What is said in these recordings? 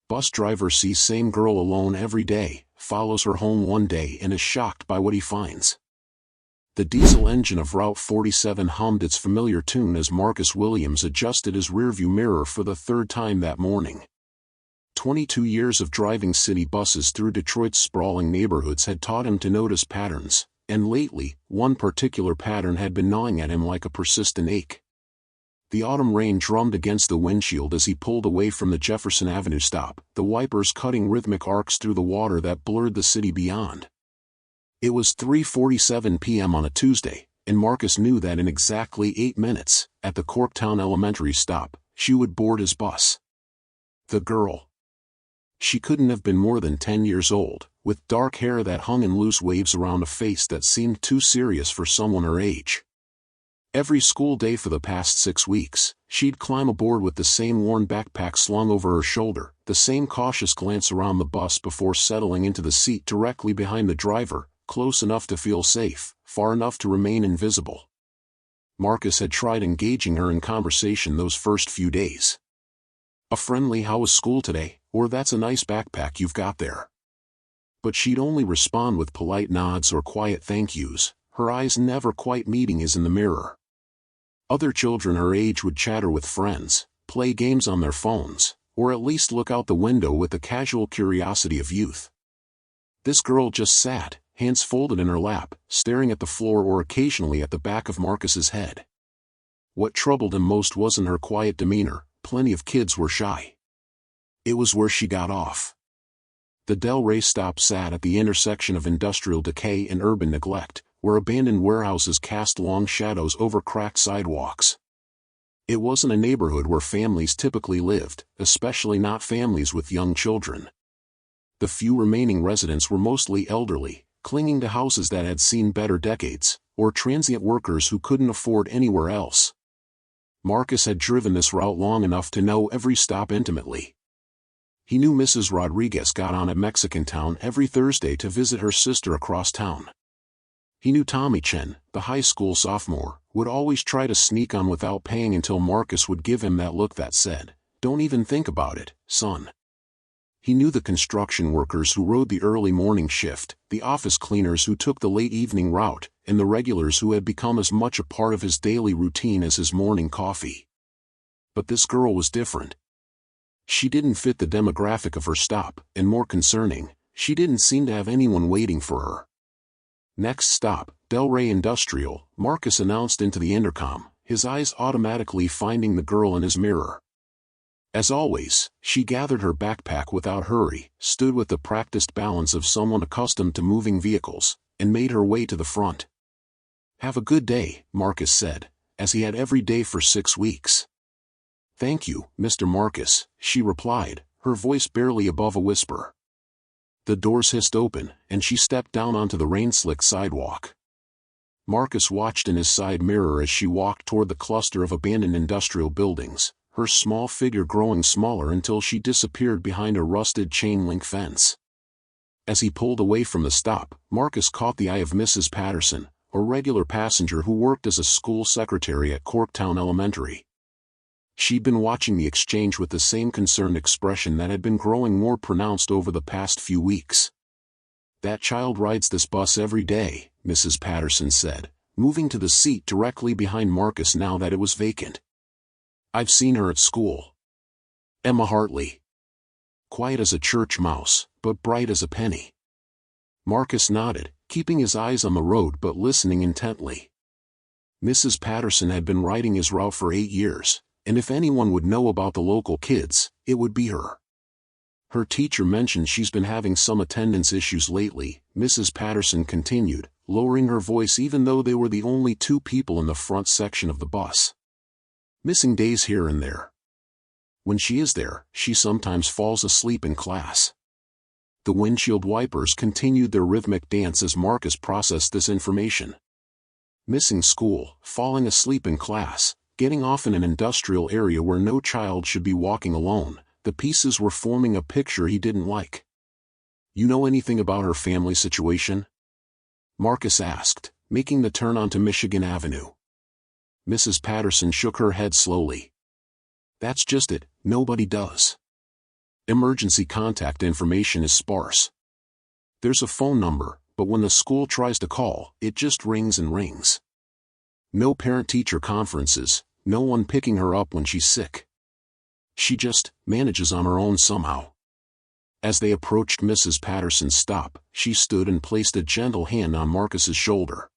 Bus driver sees same girl alone every day, follows her home one day and is shocked by what he finds. The diesel engine of Route 47 hummed its familiar tune as Marcus Williams adjusted his rearview mirror for the third time that morning. 22 years of driving city buses through Detroit's sprawling neighborhoods had taught him to notice patterns, and lately, one particular pattern had been gnawing at him like a persistent ache. The autumn rain drummed against the windshield as he pulled away from the Jefferson Avenue stop, the wipers cutting rhythmic arcs through the water that blurred the city beyond. It was 3:47 p.m. on a Tuesday, and Marcus knew that in exactly 8 minutes, at the Corktown Elementary stop, she would board his bus. The girl. She couldn't have been more than 10 years old, with dark hair that hung in loose waves around a face that seemed too serious for someone her age. Every school day for the past 6 weeks, she'd climb aboard with the same worn backpack slung over her shoulder, the same cautious glance around the bus before settling into the seat directly behind the driver, close enough to feel safe, far enough to remain invisible. Marcus had tried engaging her in conversation those first few days. A friendly "how was school today?" or "that's a nice backpack you've got there." But she'd only respond with polite nods or quiet thank yous, her eyes never quite meeting his in the mirror. Other children her age would chatter with friends, play games on their phones, or at least look out the window with the casual curiosity of youth. This girl just sat, hands folded in her lap, staring at the floor or occasionally at the back of Marcus's head. What troubled him most wasn't her quiet demeanor. Plenty of kids were shy. It was where she got off. The Delray stop sat at the intersection of industrial decay and urban neglect, where abandoned warehouses cast long shadows over cracked sidewalks. It wasn't a neighborhood where families typically lived, especially not families with young children. The few remaining residents were mostly elderly, clinging to houses that had seen better decades, or transient workers who couldn't afford anywhere else. Marcus had driven this route long enough to know every stop intimately. He knew Mrs. Rodriguez got on at Mexican Town every Thursday to visit her sister across town. He knew Tommy Chen, the high school sophomore, would always try to sneak on without paying until Marcus would give him that look that said, "Don't even think about it, son." He knew the construction workers who rode the early morning shift, the office cleaners who took the late evening route, and the regulars who had become as much a part of his daily routine as his morning coffee. But this girl was different. She didn't fit the demographic of her stop, and more concerning, she didn't seem to have anyone waiting for her. "Next stop, Delray Industrial," Marcus announced into the intercom, his eyes automatically finding the girl in his mirror. As always, she gathered her backpack without hurry, stood with the practiced balance of someone accustomed to moving vehicles, and made her way to the front. "Have a good day," Marcus said, as he had every day for 6 weeks. "Thank you, Mr. Marcus," she replied, her voice barely above a whisper. The doors hissed open, and she stepped down onto the rain-slicked sidewalk. Marcus watched in his side mirror as she walked toward the cluster of abandoned industrial buildings, her small figure growing smaller until she disappeared behind a rusted chain-link fence. As he pulled away from the stop, Marcus caught the eye of Mrs. Patterson, a regular passenger who worked as a school secretary at Corktown Elementary. She'd been watching the exchange with the same concerned expression that had been growing more pronounced over the past few weeks. "That child rides this bus every day," Mrs. Patterson said, moving to the seat directly behind Marcus now that it was vacant. "I've seen her at school. Emma Hartley. Quiet as a church mouse, but bright as a penny." Marcus nodded, keeping his eyes on the road but listening intently. Mrs. Patterson had been riding his route for 8 years, and if anyone would know about the local kids, it would be her. "Her teacher mentioned she's been having some attendance issues lately," Mrs. Patterson continued, lowering her voice even though they were the only 2 people in the front section of the bus. "Missing days here and there. When she is there, she sometimes falls asleep in class." The windshield wipers continued their rhythmic dance as Marcus processed this information. Missing school, falling asleep in class, getting off in an industrial area where no child should be walking alone, the pieces were forming a picture he didn't like. "You know anything about her family situation?" Marcus asked, making the turn onto Michigan Avenue. Mrs. Patterson shook her head slowly. "That's just it, nobody does. Emergency contact information is sparse. There's a phone number, but when the school tries to call, it just rings and rings. No parent-teacher conferences, no one picking her up when she's sick. She just manages on her own somehow. As they approached Mrs. Patterson's stop, she stood and placed a gentle hand on Marcus's shoulder.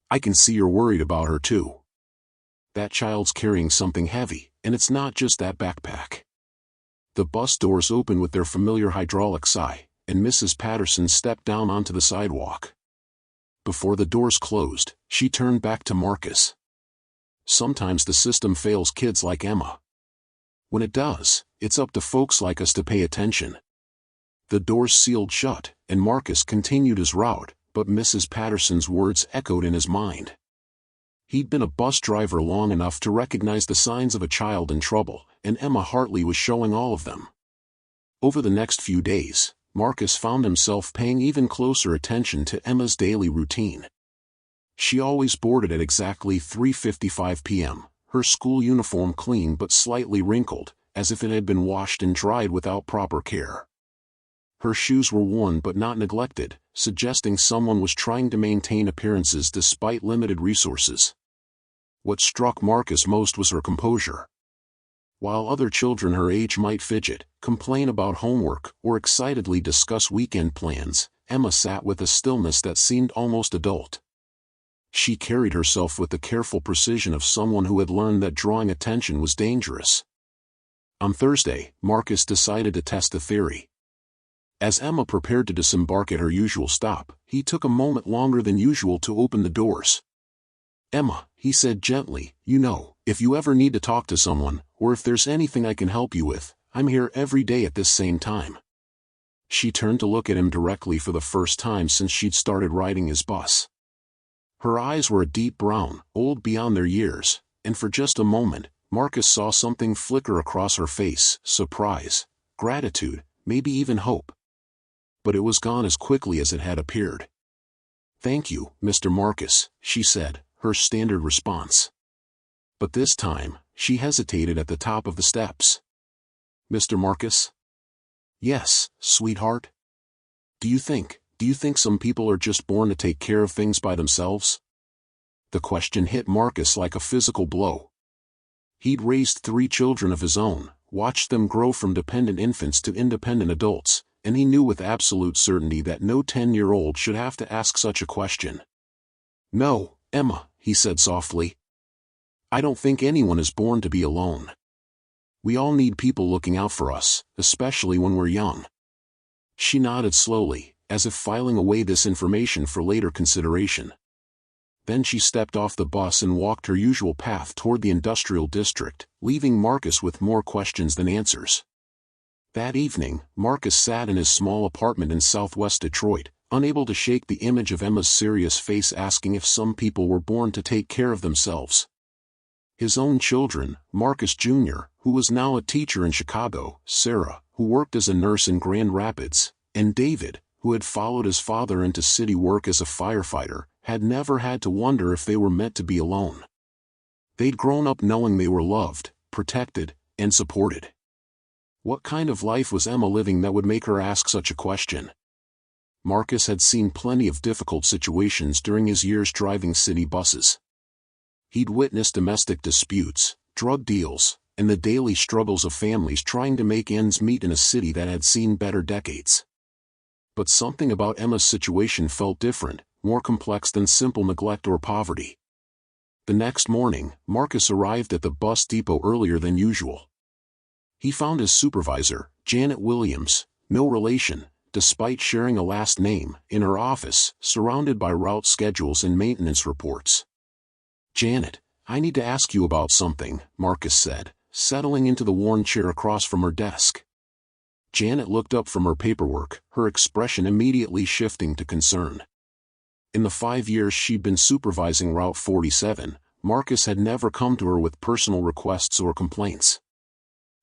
"I can see you're worried about her too. That child's carrying something heavy, and it's not just that backpack." The bus doors opened with their familiar hydraulic sigh, and Mrs. Patterson stepped down onto the sidewalk. Before the doors closed, she turned back to Marcus. "Sometimes the system fails kids like Emma. When it does, it's up to folks like us to pay attention." The doors sealed shut, and Marcus continued his route, but Mrs. Patterson's words echoed in his mind. He'd been a bus driver long enough to recognize the signs of a child in trouble, and Emma Hartley was showing all of them. Over the next few days, Marcus found himself paying even closer attention to Emma's daily routine. She always boarded at exactly 3:55 p.m., her school uniform clean but slightly wrinkled, as if it had been washed and dried without proper care. Her shoes were worn but not neglected, suggesting someone was trying to maintain appearances despite limited resources. What struck Marcus most was her composure. While other children her age might fidget, complain about homework, or excitedly discuss weekend plans, Emma sat with a stillness that seemed almost adult. She carried herself with the careful precision of someone who had learned that drawing attention was dangerous. On Thursday, Marcus decided to test the theory. As Emma prepared to disembark at her usual stop, he took a moment longer than usual to open the doors. "Emma," he said gently, "you know, if you ever need to talk to someone, or if there's anything I can help you with, I'm here every day at this same time." She turned to look at him directly for the first time since she'd started riding his bus. Her eyes were a deep brown, old beyond their years, and for just a moment, Marcus saw something flicker across her face: surprise, gratitude, maybe even hope. But it was gone as quickly as it had appeared. "Thank you, Mr. Marcus," she said, her standard response. But this time, she hesitated at the top of the steps. "Mr. Marcus?" "Yes, sweetheart." Do you think some people are just born to take care of things by themselves?" The question hit Marcus like a physical blow. He'd raised 3 children of his own, watched them grow from dependent infants to independent adults, and he knew with absolute certainty that no 10-year-old should have to ask such a question. "No, Emma," he said softly. "I don't think anyone is born to be alone. We all need people looking out for us, especially when we're young." She nodded slowly, as if filing away this information for later consideration. Then she stepped off the bus and walked her usual path toward the industrial district, leaving Marcus with more questions than answers. That evening, Marcus sat in his small apartment in southwest Detroit, unable to shake the image of Emma's serious face, asking if some people were born to take care of themselves. His own children, Marcus Jr., who was now a teacher in Chicago, Sarah, who worked as a nurse in Grand Rapids, and David, who had followed his father into city work as a firefighter, had never had to wonder if they were meant to be alone. They'd grown up knowing they were loved, protected, and supported. What kind of life was Emma living that would make her ask such a question? Marcus had seen plenty of difficult situations during his years driving city buses. He'd witnessed domestic disputes, drug deals, and the daily struggles of families trying to make ends meet in a city that had seen better decades. But something about Emma's situation felt different, more complex than simple neglect or poverty. The next morning, Marcus arrived at the bus depot earlier than usual. He found his supervisor, Janet Williams, no relation, despite sharing a last name, in her office, surrounded by route schedules and maintenance reports. "Janet, I need to ask you about something," Marcus said, settling into the worn chair across from her desk. Janet looked up from her paperwork, her expression immediately shifting to concern. In the 5 years she'd been supervising Route 47, Marcus had never come to her with personal requests or complaints.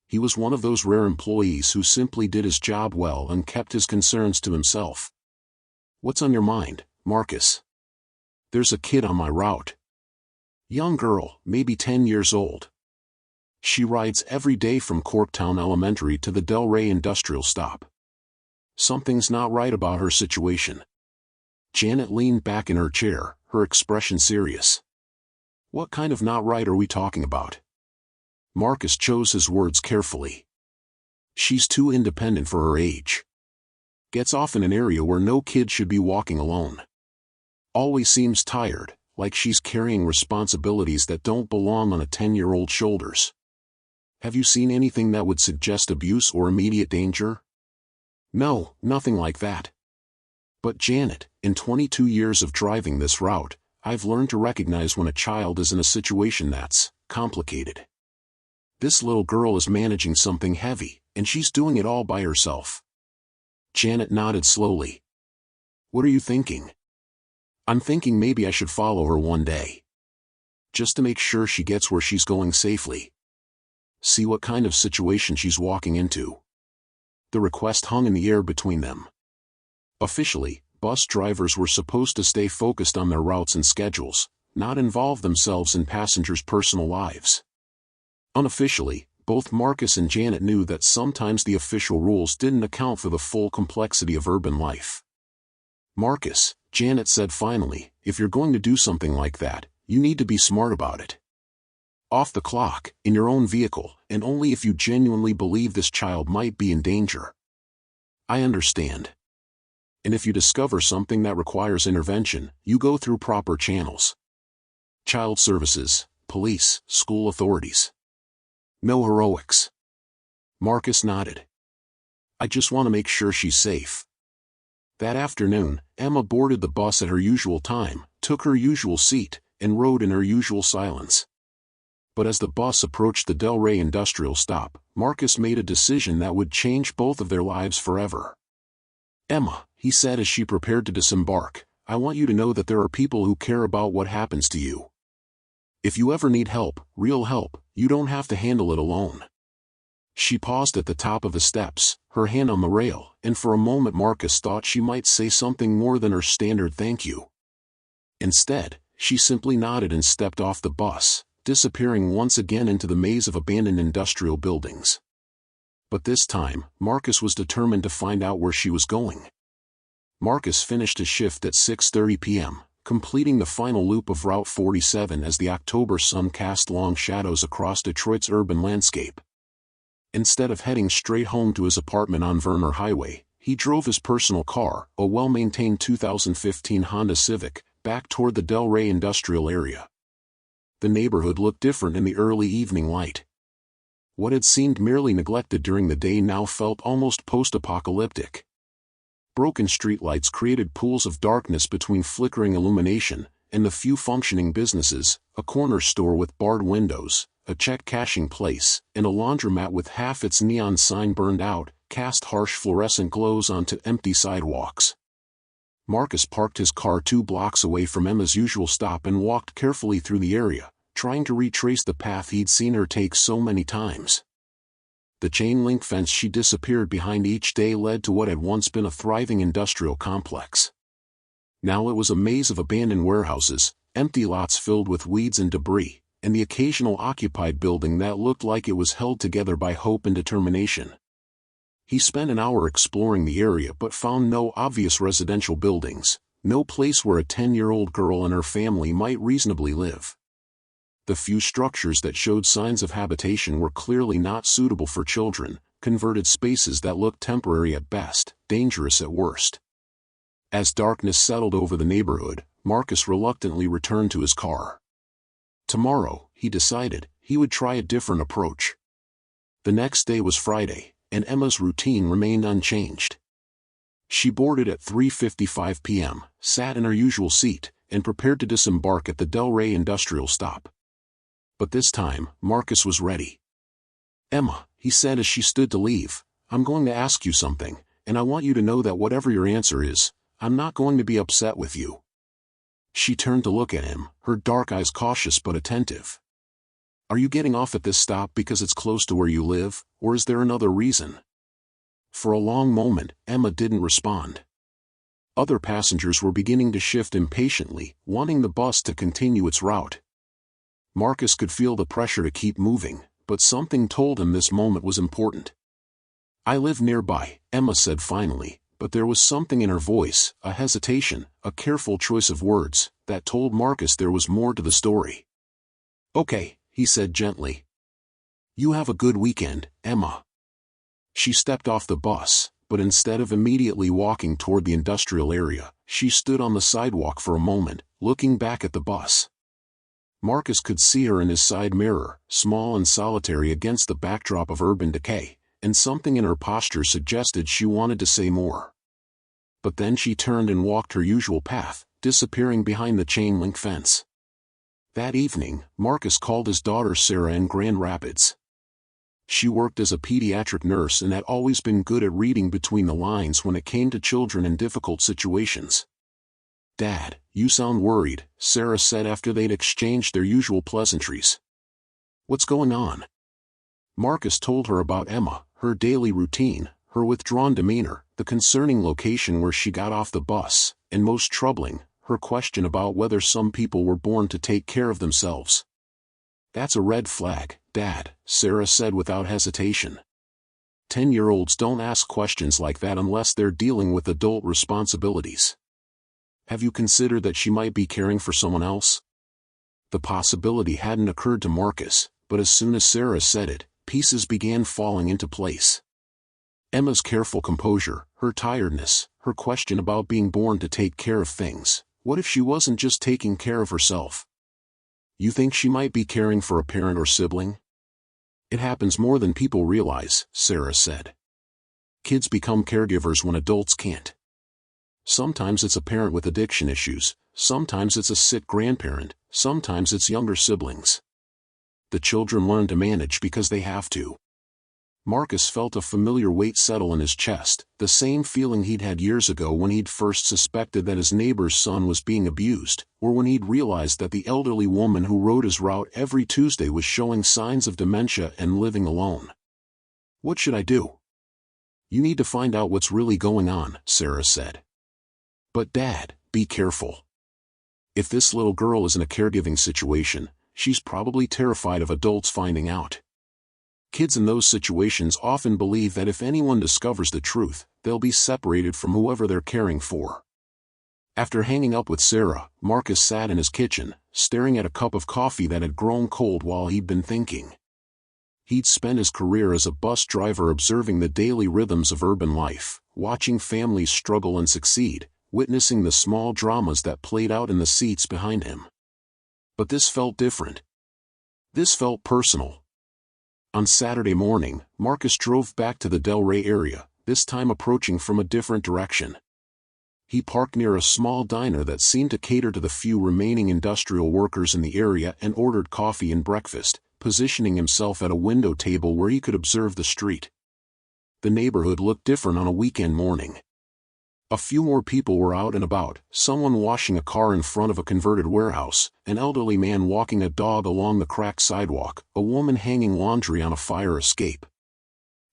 He was one of those rare employees who simply did his job well and kept his concerns to himself. "What's on your mind, Marcus?" "There's a kid on my route. Young girl, maybe 10 years old. She rides every day from Corktown Elementary to the Delray Industrial Stop. Something's not right about her situation. Janet leaned back in her chair, her expression serious. What kind of not right are we talking about? Marcus chose his words carefully. She's too independent for her age. Gets off in an area where no kid should be walking alone. Always seems tired, like she's carrying responsibilities that don't belong on a 10-year-old's shoulders. Have you seen anything that would suggest abuse or immediate danger? No, nothing like that. But Janet, in 22 years of driving this route, I've learned to recognize when a child is in a situation that's complicated. This little girl is managing something heavy, and she's doing it all by herself. Janet nodded slowly. What are you thinking? I'm thinking maybe I should follow her one day. Just to make sure she gets where she's going safely. See what kind of situation she's walking into. The request hung in the air between them. Officially, bus drivers were supposed to stay focused on their routes and schedules, not involve themselves in passengers' personal lives. Unofficially, both Marcus and Janet knew that sometimes the official rules didn't account for the full complexity of urban life. Marcus, Janet said finally, if you're going to do something like that, you need to be smart about it. Off the clock, in your own vehicle, and only if you genuinely believe this child might be in danger. I understand. And if you discover something that requires intervention, you go through proper channels. Child services, police, school authorities. No heroics. Marcus nodded. I just want to make sure she's safe. That afternoon, Emma boarded the bus at her usual time, took her usual seat, and rode in her usual silence. But as the bus approached the Delray Industrial Stop, Marcus made a decision that would change both of their lives forever. Emma, he said as she prepared to disembark, I want you to know that there are people who care about what happens to you. If you ever need help, real help, you don't have to handle it alone. She paused at the top of the steps, her hand on the rail, and for a moment Marcus thought she might say something more than her standard thank you. Instead, she simply nodded and stepped off the bus, disappearing once again into the maze of abandoned industrial buildings. But this time, Marcus was determined to find out where she was going. Marcus finished his shift at 6:30 p.m., completing the final loop of Route 47 as the October sun cast long shadows across Detroit's urban landscape. Instead of heading straight home to his apartment on Verner Highway, he drove his personal car, a well-maintained 2015 Honda Civic, back toward the Delray industrial area. The neighborhood looked different in the early evening light. What had seemed merely neglected during the day now felt almost post-apocalyptic. Broken streetlights created pools of darkness between flickering illumination, and the few functioning businesses, a corner store with barred windows, a check cashing place, and a laundromat with half its neon sign burned out, cast harsh fluorescent glows onto empty sidewalks. Marcus parked his car 2 blocks away from Emma's usual stop and walked carefully through the area, trying to retrace the path he'd seen her take so many times. The chain-link fence she disappeared behind each day led to what had once been a thriving industrial complex. Now it was a maze of abandoned warehouses, empty lots filled with weeds and debris, and the occasional occupied building that looked like it was held together by hope and determination. He spent an hour exploring the area but found no obvious residential buildings, no place where a 10-year-old girl and her family might reasonably live. The few structures that showed signs of habitation were clearly not suitable for children, converted spaces that looked temporary at best, dangerous at worst. As darkness settled over the neighborhood, Marcus reluctantly returned to his car. Tomorrow, he decided, he would try a different approach. The next day was Friday, and Emma's routine remained unchanged. She boarded at 3:55 p.m., sat in her usual seat, and prepared to disembark at the Delray industrial stop. But this time, Marcus was ready. Emma, he said as she stood to leave, I'm going to ask you something, and I want you to know that whatever your answer is, I'm not going to be upset with you. She turned to look at him, her dark eyes cautious but attentive. Are you getting off at this stop because it's close to where you live, or is there another reason? For a long moment, Emma didn't respond. Other passengers were beginning to shift impatiently, wanting the bus to continue its route. Marcus could feel the pressure to keep moving, but something told him this moment was important. "I live nearby," Emma said finally, but there was something in her voice, a hesitation, a careful choice of words, that told Marcus there was more to the story. "Okay," he said gently. "You have a good weekend, Emma." She stepped off the bus, but instead of immediately walking toward the industrial area, she stood on the sidewalk for a moment, looking back at the bus. Marcus could see her in his side mirror, small and solitary against the backdrop of urban decay, and something in her posture suggested she wanted to say more. But then she turned and walked her usual path, disappearing behind the chain-link fence. That evening, Marcus called his daughter Sarah in Grand Rapids. She worked as a pediatric nurse and had always been good at reading between the lines when it came to children in difficult situations. "Dad, you sound worried," Sarah said after they'd exchanged their usual pleasantries. "What's going on?" Marcus told her about Emma, her daily routine, her withdrawn demeanor, the concerning location where she got off the bus, and most troubling, her question about whether some people were born to take care of themselves. "That's a red flag, Dad," Sarah said without hesitation. 10-year-olds don't ask questions like that unless they're dealing with adult responsibilities. "Have you considered that she might be caring for someone else?" The possibility hadn't occurred to Marcus, but as soon as Sarah said it, pieces began falling into place. Emma's careful composure, her tiredness, her question about being born to take care of things. What if she wasn't just taking care of herself? "You think she might be caring for a parent or sibling?" "It happens more than people realize," Sarah said. "Kids become caregivers when adults can't. Sometimes it's a parent with addiction issues, sometimes it's a sick grandparent, sometimes it's younger siblings. The children learn to manage because they have to." Marcus felt a familiar weight settle in his chest, the same feeling he'd had years ago when he'd first suspected that his neighbor's son was being abused, or when he'd realized that the elderly woman who rode his route every Tuesday was showing signs of dementia and living alone. "What should I do?" "You need to find out what's really going on," Sarah said. "But Dad, be careful. If this little girl is in a caregiving situation, she's probably terrified of adults finding out. Kids in those situations often believe that if anyone discovers the truth, they'll be separated from whoever they're caring for." After hanging up with Sarah, Marcus sat in his kitchen, staring at a cup of coffee that had grown cold while he'd been thinking. He'd spent his career as a bus driver observing the daily rhythms of urban life, watching families struggle and succeed, witnessing the small dramas that played out in the seats behind him. But this felt different. This felt personal. On Saturday morning, Marcus drove back to the Delray area, this time approaching from a different direction. He parked near a small diner that seemed to cater to the few remaining industrial workers in the area and ordered coffee and breakfast, positioning himself at a window table where he could observe the street. The neighborhood looked different on a weekend morning. A few more people were out and about, someone washing a car in front of a converted warehouse, an elderly man walking a dog along the cracked sidewalk, a woman hanging laundry on a fire escape.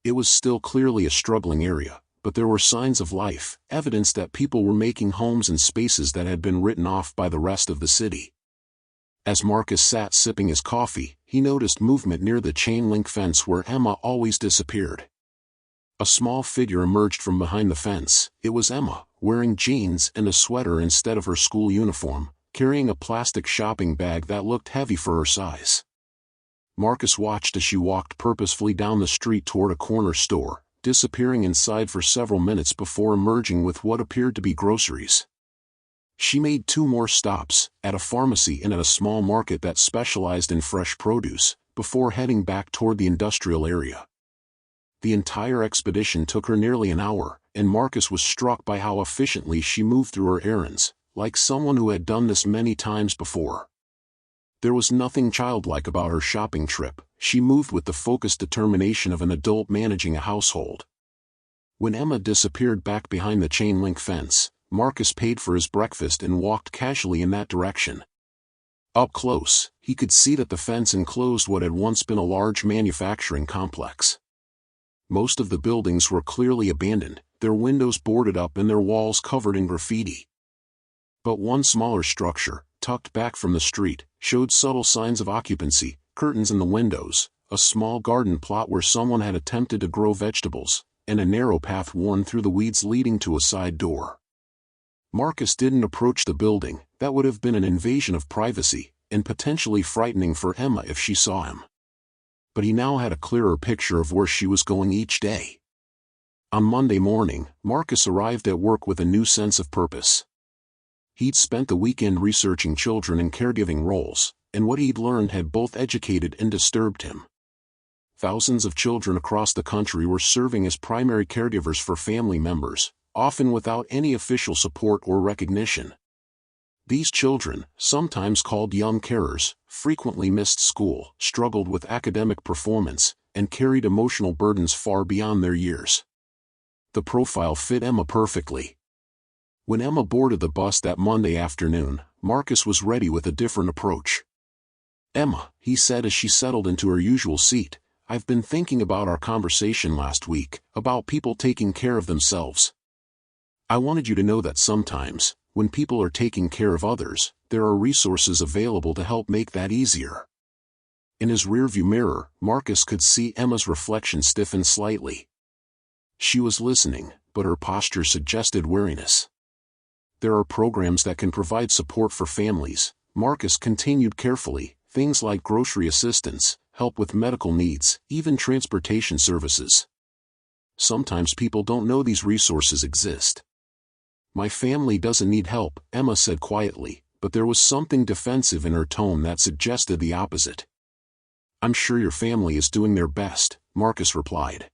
It was still clearly a struggling area, but there were signs of life, evidence that people were making homes in spaces that had been written off by the rest of the city. As Marcus sat sipping his coffee, he noticed movement near the chain-link fence where Emma always disappeared. A small figure emerged from behind the fence. It was Emma, wearing jeans and a sweater instead of her school uniform, carrying a plastic shopping bag that looked heavy for her size. Marcus watched as she walked purposefully down the street toward a corner store, disappearing inside for several minutes before emerging with what appeared to be groceries. She made 2 more stops, at a pharmacy and at a small market that specialized in fresh produce, before heading back toward the industrial area. The entire expedition took her nearly an hour, and Marcus was struck by how efficiently she moved through her errands, like someone who had done this many times before. There was nothing childlike about her shopping trip. She moved with the focused determination of an adult managing a household. When Emma disappeared back behind the chain-link fence, Marcus paid for his breakfast and walked casually in that direction. Up close, he could see that the fence enclosed what had once been a large manufacturing complex. Most of the buildings were clearly abandoned, their windows boarded up and their walls covered in graffiti. But one smaller structure, tucked back from the street, showed subtle signs of occupancy, curtains in the windows, a small garden plot where someone had attempted to grow vegetables, and a narrow path worn through the weeds leading to a side door. Marcus didn't approach the building. That would have been an invasion of privacy, and potentially frightening for Emma if she saw him. But he now had a clearer picture of where she was going each day. On Monday morning, Marcus arrived at work with a new sense of purpose. He'd spent the weekend researching children and caregiving roles, and what he'd learned had both educated and disturbed him. Thousands of children across the country were serving as primary caregivers for family members, often without any official support or recognition. These children, sometimes called young carers, frequently missed school, struggled with academic performance, and carried emotional burdens far beyond their years. The profile fit Emma perfectly. When Emma boarded the bus that Monday afternoon, Marcus was ready with a different approach. "Emma," he said as she settled into her usual seat, "I've been thinking about our conversation last week, about people taking care of themselves. I wanted you to know that sometimes, when people are taking care of others, there are resources available to help make that easier." In his rearview mirror, Marcus could see Emma's reflection stiffen slightly. She was listening, but her posture suggested weariness. "There are programs that can provide support for families," Marcus continued carefully, "things like grocery assistance, help with medical needs, even transportation services. Sometimes people don't know these resources exist." "My family doesn't need help," Emma said quietly, but there was something defensive in her tone that suggested the opposite. "I'm sure your family is doing their best," Marcus replied.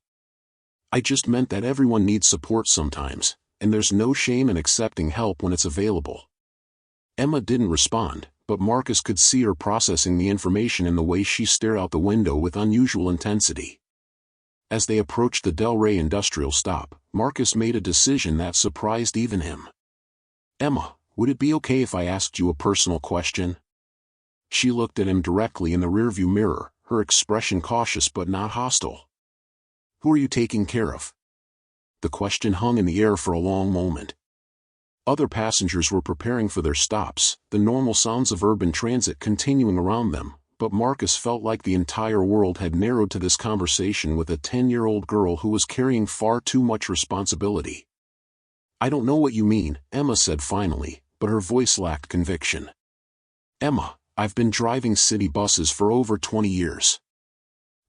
"I just meant that everyone needs support sometimes, and there's no shame in accepting help when it's available." Emma didn't respond, but Marcus could see her processing the information in the way she stared out the window with unusual intensity. As they approached the Delray industrial stop, Marcus made a decision that surprised even him. "Emma, would it be okay if I asked you a personal question?" She looked at him directly in the rearview mirror, her expression cautious but not hostile. "Who are you taking care of?" The question hung in the air for a long moment. Other passengers were preparing for their stops, the normal sounds of urban transit continuing around them, but Marcus felt like the entire world had narrowed to this conversation with a 10-year-old girl who was carrying far too much responsibility. "I don't know what you mean," Emma said finally, but her voice lacked conviction. "Emma, I've been driving city buses for over 20 years.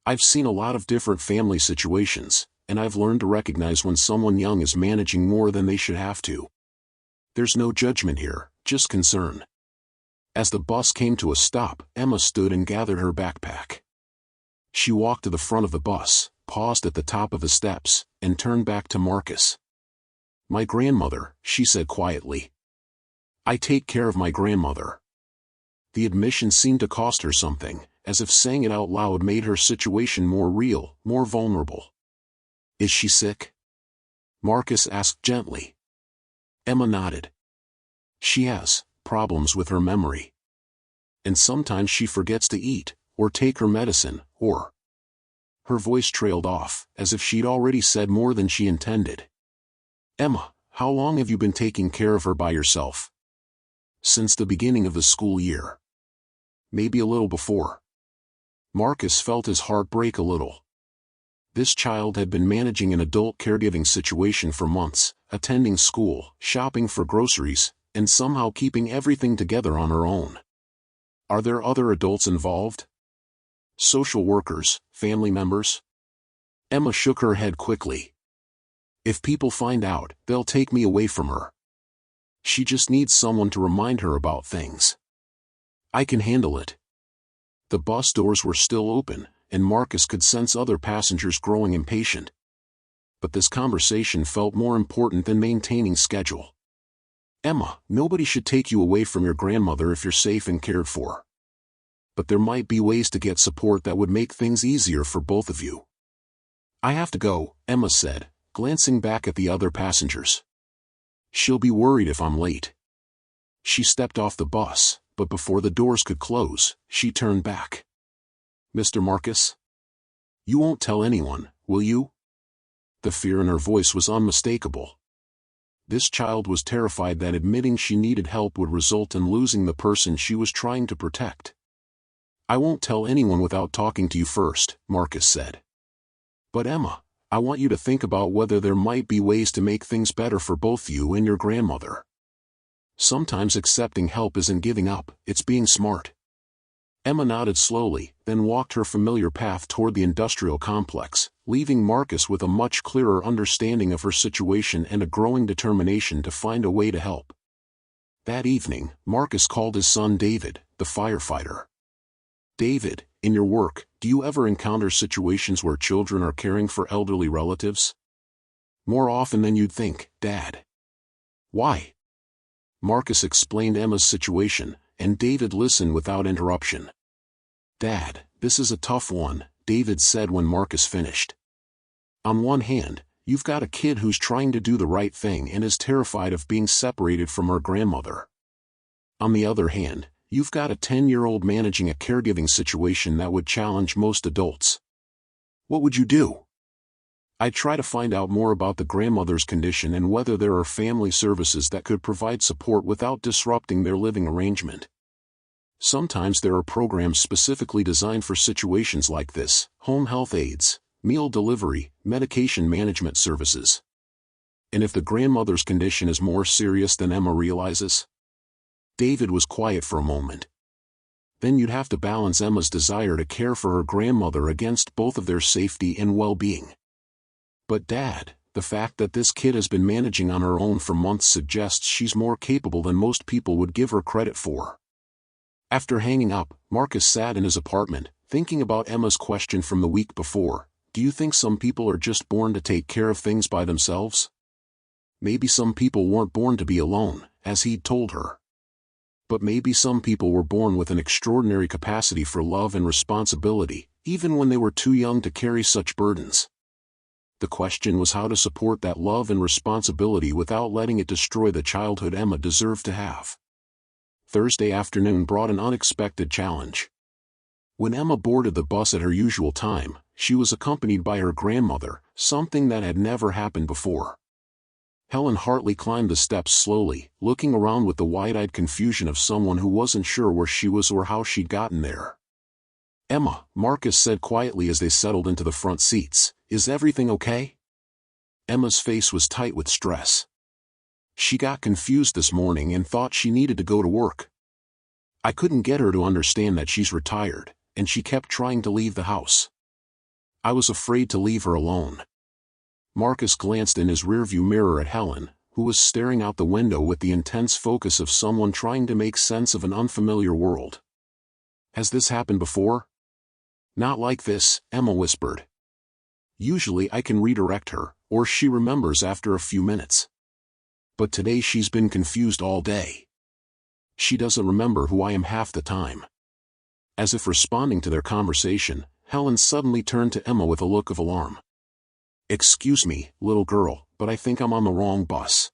I've seen a lot of different family situations, and I've learned to recognize when someone young is managing more than they should have to. There's no judgment here, just concern." As the bus came to a stop, Emma stood and gathered her backpack. She walked to the front of the bus, paused at the top of the steps, and turned back to Marcus. "My grandmother," she said quietly. "I take care of my grandmother." The admission seemed to cost her something, as if saying it out loud made her situation more real, more vulnerable. "Is she sick?" Marcus asked gently. Emma nodded. "She has problems with her memory. And sometimes she forgets to eat, or take her medicine, or—" Her voice trailed off, as if she'd already said more than she intended. "Emma, how long have you been taking care of her by yourself?" "Since the beginning of the school year. Maybe a little before." Marcus felt his heart break a little. This child had been managing an adult caregiving situation for months, attending school, shopping for groceries, and somehow keeping everything together on her own. Are there other adults involved? Social workers, family members? Emma shook her head quickly. "If people find out, they'll take me away from her. She just needs someone to remind her about things. I can handle it." The bus doors were still open, and Marcus could sense other passengers growing impatient. But this conversation felt more important than maintaining schedule. "Emma, nobody should take you away from your grandmother if you're safe and cared for. But there might be ways to get support that would make things easier for both of you." "I have to go," Emma said, glancing back at the other passengers. "She'll be worried if I'm late." She stepped off the bus, but before the doors could close, she turned back. "Mr. Marcus? You won't tell anyone, will you?" The fear in her voice was unmistakable. This child was terrified that admitting she needed help would result in losing the person she was trying to protect. I won't tell anyone without talking to you first, Marcus said. But Emma, I want you to think about whether there might be ways to make things better for both you and your grandmother. Sometimes accepting help isn't giving up, it's being smart. Emma nodded slowly, then walked her familiar path toward the industrial complex, leaving Marcus with a much clearer understanding of her situation and a growing determination to find a way to help. That evening, Marcus called his son David, the firefighter. David, in your work, do you ever encounter situations where children are caring for elderly relatives? More often than you'd think, Dad. Why? Marcus explained Emma's situation, and David listened without interruption. Dad, this is a tough one, David said when Marcus finished. On one hand, you've got a kid who's trying to do the right thing and is terrified of being separated from her grandmother. On the other hand, you've got a 10-year-old managing a caregiving situation that would challenge most adults. What would you do? I'd try to find out more about the grandmother's condition and whether there are family services that could provide support without disrupting their living arrangement. Sometimes there are programs specifically designed for situations like this: home health aides, meal delivery, medication management services. And if the grandmother's condition is more serious than Emma realizes? David was quiet for a moment. Then you'd have to balance Emma's desire to care for her grandmother against both of their safety and well-being. But Dad, the fact that this kid has been managing on her own for months suggests she's more capable than most people would give her credit for. After hanging up, Marcus sat in his apartment, thinking about Emma's question from the week before. Do you think some people are just born to take care of things by themselves? Maybe some people weren't born to be alone, as he'd told her. But maybe some people were born with an extraordinary capacity for love and responsibility, even when they were too young to carry such burdens. The question was how to support that love and responsibility without letting it destroy the childhood Emma deserved to have. Thursday afternoon brought an unexpected challenge. When Emma boarded the bus at her usual time, she was accompanied by her grandmother, something that had never happened before. Helen Hartley climbed the steps slowly, looking around with the wide-eyed confusion of someone who wasn't sure where she was or how she'd gotten there. Emma, Marcus said quietly as they settled into the front seats, is everything okay? Emma's face was tight with stress. She got confused this morning and thought she needed to go to work. I couldn't get her to understand that she's retired, and she kept trying to leave the house. I was afraid to leave her alone. Marcus glanced in his rearview mirror at Helen, who was staring out the window with the intense focus of someone trying to make sense of an unfamiliar world. Has this happened before? Not like this, Emma whispered. Usually I can redirect her, or she remembers after a few minutes. But today she's been confused all day. She doesn't remember who I am half the time. As if responding to their conversation, Helen suddenly turned to Emma with a look of alarm. Excuse me, little girl, but I think I'm on the wrong bus.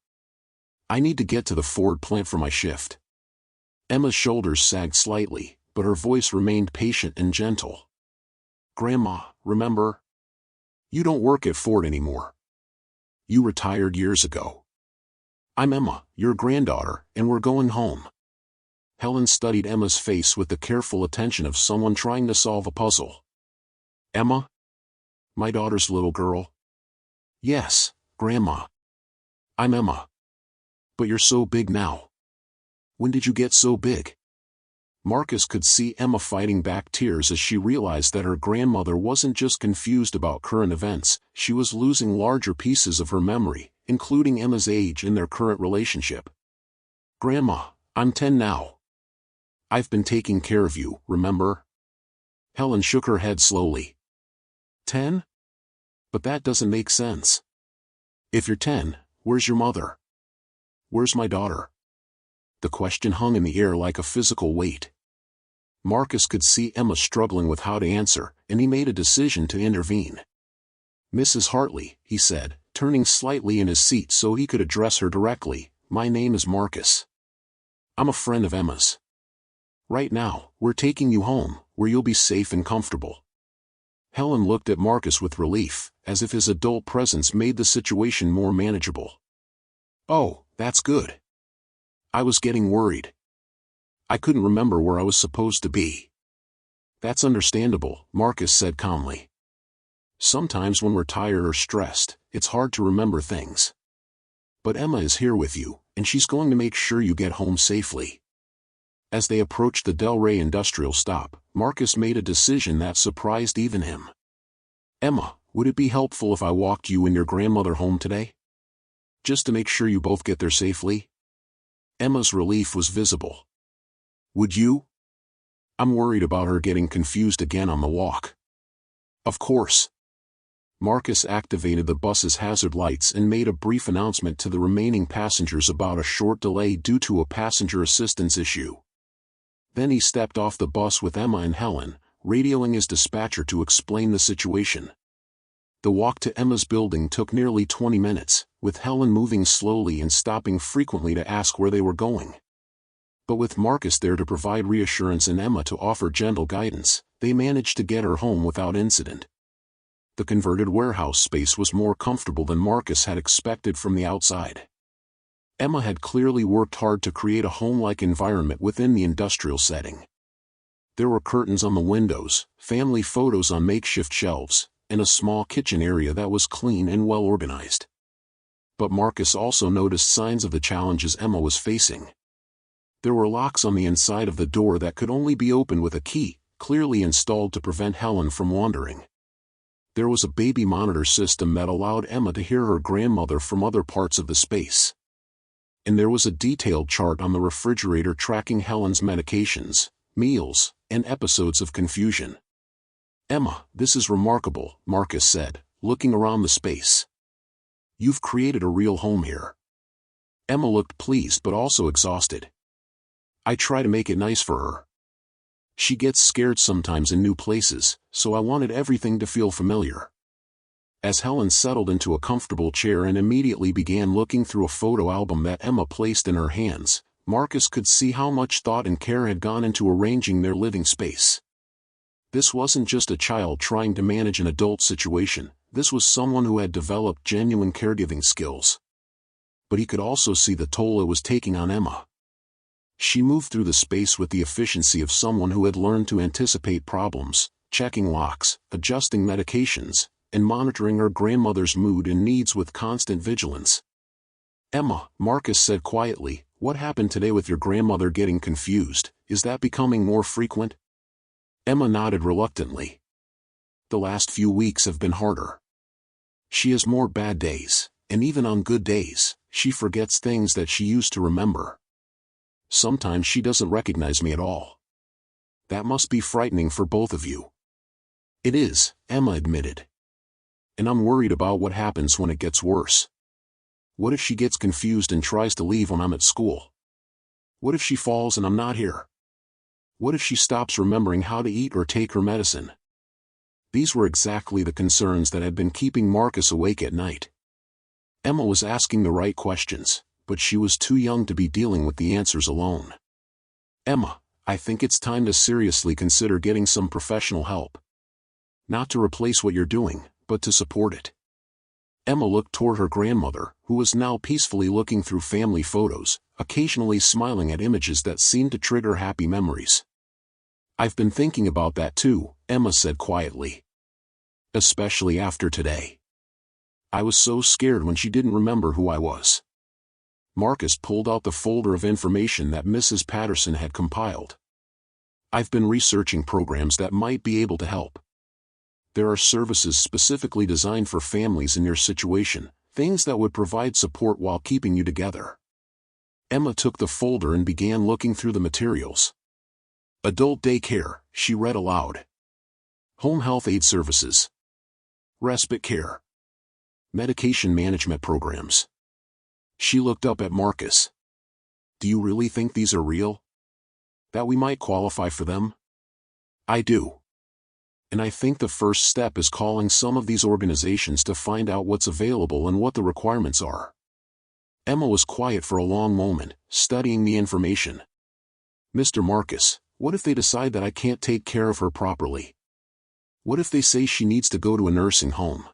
I need to get to the Ford plant for my shift. Emma's shoulders sagged slightly, but her voice remained patient and gentle. Grandma, remember? You don't work at Ford anymore. You retired years ago. I'm Emma, your granddaughter, and we're going home. Helen studied Emma's face with the careful attention of someone trying to solve a puzzle. Emma? My daughter's little girl? Yes, Grandma. I'm Emma. But you're so big now. When did you get so big? Marcus could see Emma fighting back tears as she realized that her grandmother wasn't just confused about current events, she was losing larger pieces of her memory, including Emma's age and their current relationship. Grandma, I'm 10 now. I've been taking care of you, remember? Helen shook her head slowly. 10? But that doesn't make sense. If you're 10, where's your mother? Where's my daughter? The question hung in the air like a physical weight. Marcus could see Emma struggling with how to answer, and he made a decision to intervene. Mrs. Hartley, he said, turning slightly in his seat so he could address her directly, my name is Marcus. I'm a friend of Emma's. Right now, we're taking you home, where you'll be safe and comfortable. Helen looked at Marcus with relief, as if his adult presence made the situation more manageable. Oh, that's good. I was getting worried. I couldn't remember where I was supposed to be. That's understandable, Marcus said calmly. Sometimes when we're tired or stressed, it's hard to remember things. But Emma is here with you, and she's going to make sure you get home safely. As they approached the Delray industrial stop, Marcus made a decision that surprised even him. Emma, would it be helpful if I walked you and your grandmother home today? Just to make sure you both get there safely? Emma's relief was visible. Would you? I'm worried about her getting confused again on the walk. Of course. Marcus activated the bus's hazard lights and made a brief announcement to the remaining passengers about a short delay due to a passenger assistance issue. Then he stepped off the bus with Emma and Helen, radioing his dispatcher to explain the situation. The walk to Emma's building took nearly 20 minutes, with Helen moving slowly and stopping frequently to ask where they were going. But with Marcus there to provide reassurance and Emma to offer gentle guidance, they managed to get her home without incident. The converted warehouse space was more comfortable than Marcus had expected from the outside. Emma had clearly worked hard to create a home-like environment within the industrial setting. There were curtains on the windows, family photos on makeshift shelves, and a small kitchen area that was clean and well organized. But Marcus also noticed signs of the challenges Emma was facing. There were locks on the inside of the door that could only be opened with a key, clearly installed to prevent Helen from wandering. There was a baby monitor system that allowed Emma to hear her grandmother from other parts of the space. And there was a detailed chart on the refrigerator tracking Helen's medications, meals, and episodes of confusion. Emma, this is remarkable, Marcus said, looking around the space. You've created a real home here. Emma looked pleased but also exhausted. I try to make it nice for her. She gets scared sometimes in new places, so I wanted everything to feel familiar. As Helen settled into a comfortable chair and immediately began looking through a photo album that Emma placed in her hands, Marcus could see how much thought and care had gone into arranging their living space. This wasn't just a child trying to manage an adult situation, this was someone who had developed genuine caregiving skills. But he could also see the toll it was taking on Emma. She moved through the space with the efficiency of someone who had learned to anticipate problems, checking locks, adjusting medications, and monitoring her grandmother's mood and needs with constant vigilance. Emma, Marcus said quietly, what happened today with your grandmother getting confused? Is that becoming more frequent? Emma nodded reluctantly. The last few weeks have been harder. She has more bad days, and even on good days, she forgets things that she used to remember. Sometimes she doesn't recognize me at all. That must be frightening for both of you. It is, Emma admitted. And I'm worried about what happens when it gets worse. What if she gets confused and tries to leave when I'm at school? What if she falls and I'm not here? What if she stops remembering how to eat or take her medicine? These were exactly the concerns that had been keeping Marcus awake at night. Emma was asking the right questions, but she was too young to be dealing with the answers alone. Emma, I think it's time to seriously consider getting some professional help. Not to replace what you're doing, but to support it. Emma looked toward her grandmother, who was now peacefully looking through family photos, occasionally smiling at images that seemed to trigger happy memories. I've been thinking about that too, Emma said quietly. Especially after today. I was so scared when she didn't remember who I was. Marcus pulled out the folder of information that Mrs. Patterson had compiled. I've been researching programs that might be able to help. There are services specifically designed for families in your situation, things that would provide support while keeping you together. Emma took the folder and began looking through the materials. Adult daycare, she read aloud. Home health aid services. Respite care. Medication management programs. She looked up at Marcus. Do you really think these are real? That we might qualify for them? I do. And I think the first step is calling some of these organizations to find out what's available and what the requirements are. Emma was quiet for a long moment, studying the information. Mr. Marcus, what if they decide that I can't take care of her properly? What if they say she needs to go to a nursing home?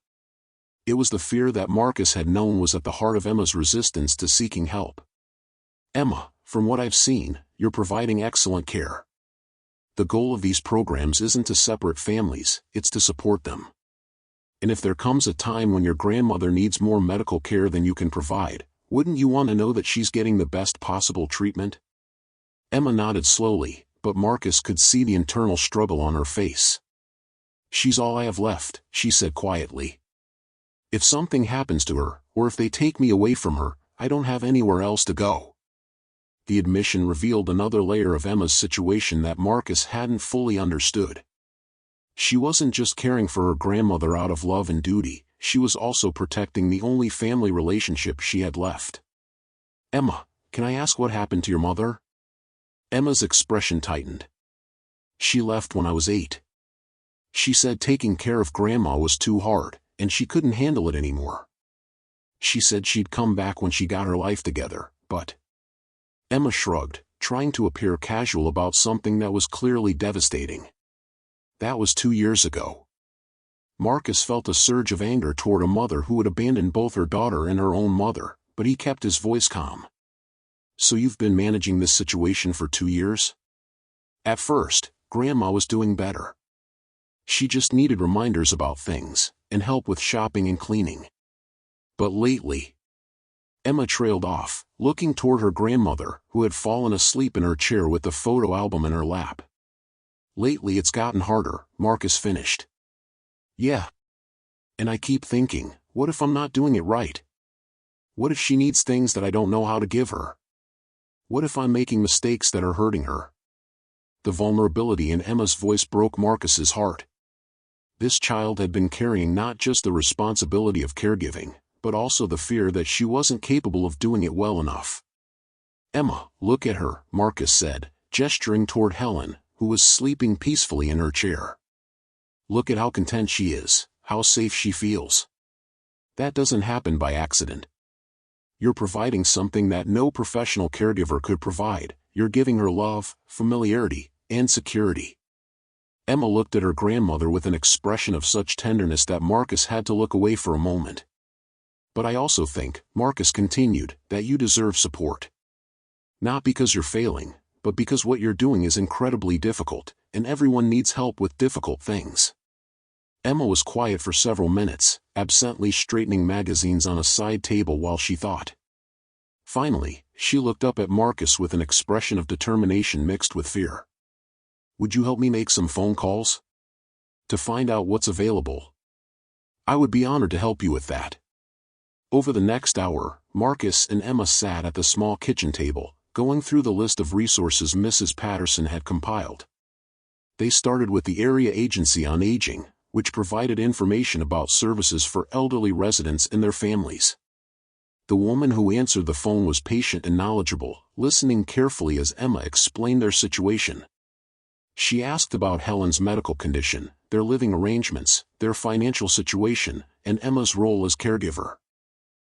It was the fear that Marcus had known was at the heart of Emma's resistance to seeking help. Emma, from what I've seen, you're providing excellent care. The goal of these programs isn't to separate families, it's to support them. And if there comes a time when your grandmother needs more medical care than you can provide, wouldn't you want to know that she's getting the best possible treatment? Emma nodded slowly, but Marcus could see the internal struggle on her face. She's all I have left, she said quietly. If something happens to her, or if they take me away from her, I don't have anywhere else to go. The admission revealed another layer of Emma's situation that Marcus hadn't fully understood. She wasn't just caring for her grandmother out of love and duty, she was also protecting the only family relationship she had left. Emma, can I ask what happened to your mother? Emma's expression tightened. She left when I was 8. She said taking care of Grandma was too hard, and she couldn't handle it anymore. She said she'd come back when she got her life together, but... Emma shrugged, trying to appear casual about something that was clearly devastating. That was 2 years ago. Marcus felt a surge of anger toward a mother who had abandoned both her daughter and her own mother, but he kept his voice calm. So you've been managing this situation for 2 years? At first, Grandma was doing better. She just needed reminders about things, and help with shopping and cleaning. But lately... Emma trailed off, looking toward her grandmother, who had fallen asleep in her chair with the photo album in her lap. Lately it's gotten harder, Marcus finished. Yeah. And I keep thinking, what if I'm not doing it right? What if she needs things that I don't know how to give her? What if I'm making mistakes that are hurting her? The vulnerability in Emma's voice broke Marcus's heart. This child had been carrying not just the responsibility of caregiving, but also the fear that she wasn't capable of doing it well enough. Emma, look at her, Marcus said, gesturing toward Helen, who was sleeping peacefully in her chair. Look at how content she is, how safe she feels. That doesn't happen by accident. You're providing something that no professional caregiver could provide. You're giving her love, familiarity, and security. Emma looked at her grandmother with an expression of such tenderness that Marcus had to look away for a moment. But I also think, Marcus continued, that you deserve support. Not because you're failing, but because what you're doing is incredibly difficult, and everyone needs help with difficult things. Emma was quiet for several minutes, absently straightening magazines on a side table while she thought. Finally, she looked up at Marcus with an expression of determination mixed with fear. Would you help me make some phone calls? To find out what's available. I would be honored to help you with that. Over the next hour, Marcus and Emma sat at the small kitchen table, going through the list of resources Mrs. Patterson had compiled. They started with the Area Agency on Aging, which provided information about services for elderly residents and their families. The woman who answered the phone was patient and knowledgeable, listening carefully as Emma explained their situation. She asked about Helen's medical condition, their living arrangements, their financial situation, and Emma's role as caregiver.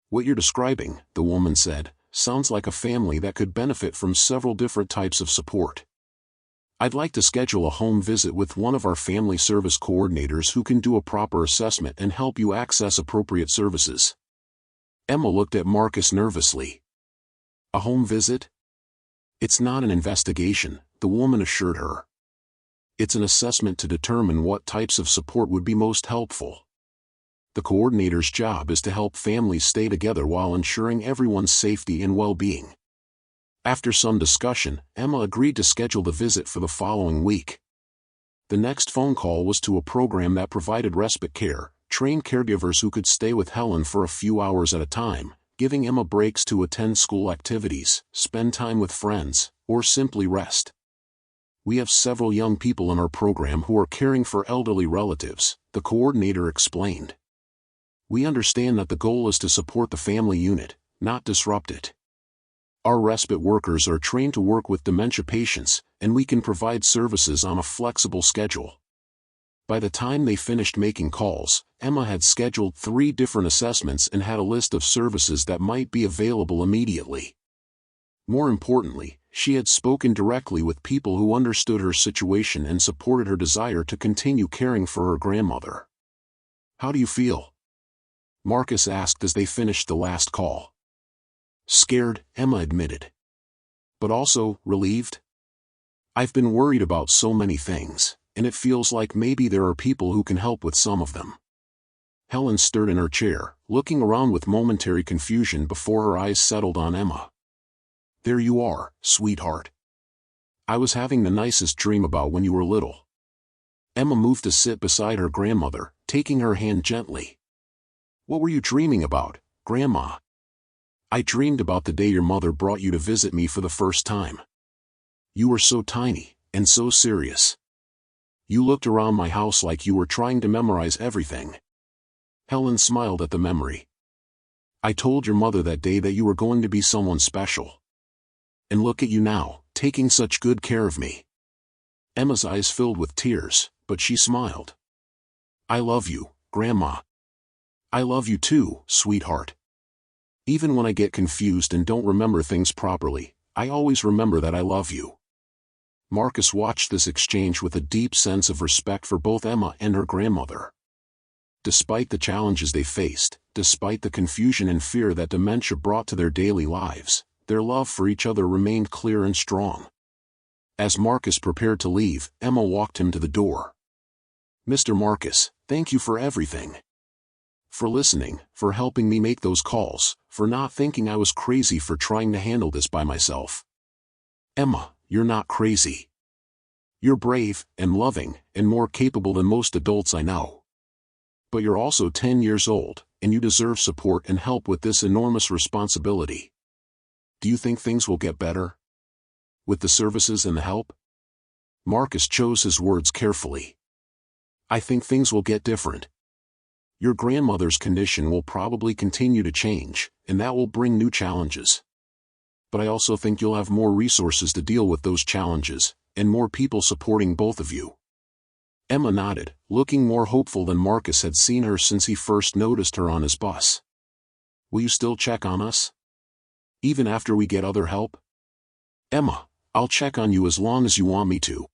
What you're describing, the woman said, sounds like a family that could benefit from several different types of support. I'd like to schedule a home visit with one of our family service coordinators who can do a proper assessment and help you access appropriate services. Emma looked at Marcus nervously. A home visit? It's not an investigation, the woman assured her. It's an assessment to determine what types of support would be most helpful. The coordinator's job is to help families stay together while ensuring everyone's safety and well-being. After some discussion, Emma agreed to schedule the visit for the following week. The next phone call was to a program that provided respite care, trained caregivers who could stay with Helen for a few hours at a time, giving Emma breaks to attend school activities, spend time with friends, or simply rest. We have several young people in our program who are caring for elderly relatives, the coordinator explained. We understand that the goal is to support the family unit, not disrupt it. Our respite workers are trained to work with dementia patients, and we can provide services on a flexible schedule. By the time they finished making calls, Emma had scheduled 3 different assessments and had a list of services that might be available immediately. More importantly, she had spoken directly with people who understood her situation and supported her desire to continue caring for her grandmother. How do you feel? Marcus asked as they finished the last call. Scared, Emma admitted. But also, relieved? I've been worried about so many things, and it feels like maybe there are people who can help with some of them. Helen stirred in her chair, looking around with momentary confusion before her eyes settled on Emma. There you are, sweetheart. I was having the nicest dream about when you were little. Emma moved to sit beside her grandmother, taking her hand gently. What were you dreaming about, Grandma? I dreamed about the day your mother brought you to visit me for the first time. You were so tiny, and so serious. You looked around my house like you were trying to memorize everything. Helen smiled at the memory. I told your mother that day that you were going to be someone special. And look at you now, taking such good care of me. Emma's eyes filled with tears, but she smiled. I love you, Grandma. I love you too, sweetheart. Even when I get confused and don't remember things properly, I always remember that I love you. Marcus watched this exchange with a deep sense of respect for both Emma and her grandmother. Despite the challenges they faced, despite the confusion and fear that dementia brought to their daily lives, their love for each other remained clear and strong. As Marcus prepared to leave, Emma walked him to the door. Mr. Marcus, thank you for everything. For listening, for helping me make those calls, for not thinking I was crazy for trying to handle this by myself. Emma, you're not crazy. You're brave, and loving, and more capable than most adults I know. But you're also 10 years old, and you deserve support and help with this enormous responsibility. Do you think things will get better? With the services and the help? Marcus chose his words carefully. I think things will get different. Your grandmother's condition will probably continue to change, and that will bring new challenges. But I also think you'll have more resources to deal with those challenges, and more people supporting both of you. Emma nodded, looking more hopeful than Marcus had seen her since he first noticed her on his bus. Will you still check on us? Even after we get other help? Emma, I'll check on you as long as you want me to.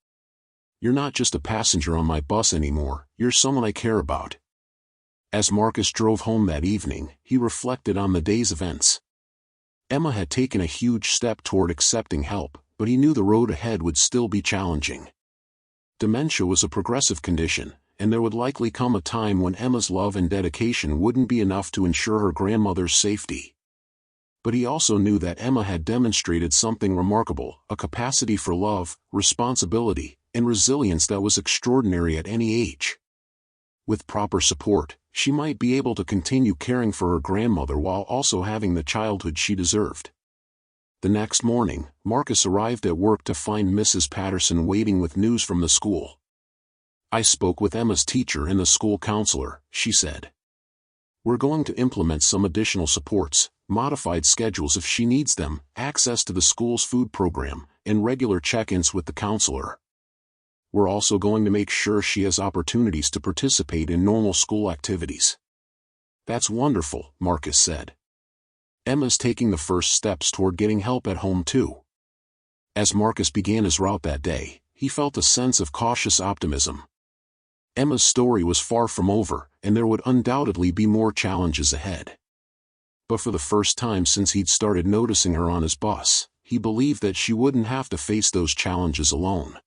You're not just a passenger on my bus anymore, you're someone I care about. As Marcus drove home that evening, he reflected on the day's events. Emma had taken a huge step toward accepting help, but he knew the road ahead would still be challenging. Dementia was a progressive condition, and there would likely come a time when Emma's love and dedication wouldn't be enough to ensure her grandmother's safety. But he also knew that Emma had demonstrated something remarkable, a capacity for love, responsibility, and resilience that was extraordinary at any age. With proper support, she might be able to continue caring for her grandmother while also having the childhood she deserved. The next morning, Marcus arrived at work to find Mrs. Patterson waiting with news from the school. I spoke with Emma's teacher and the school counselor, she said. We're going to implement some additional supports, modified schedules if she needs them, access to the school's food program, and regular check-ins with the counselor. We're also going to make sure she has opportunities to participate in normal school activities. That's wonderful, Marcus said. Emma's taking the first steps toward getting help at home too. As Marcus began his route that day, he felt a sense of cautious optimism. Emma's story was far from over, and there would undoubtedly be more challenges ahead. But for the first time since he'd started noticing her on his bus, he believed that she wouldn't have to face those challenges alone.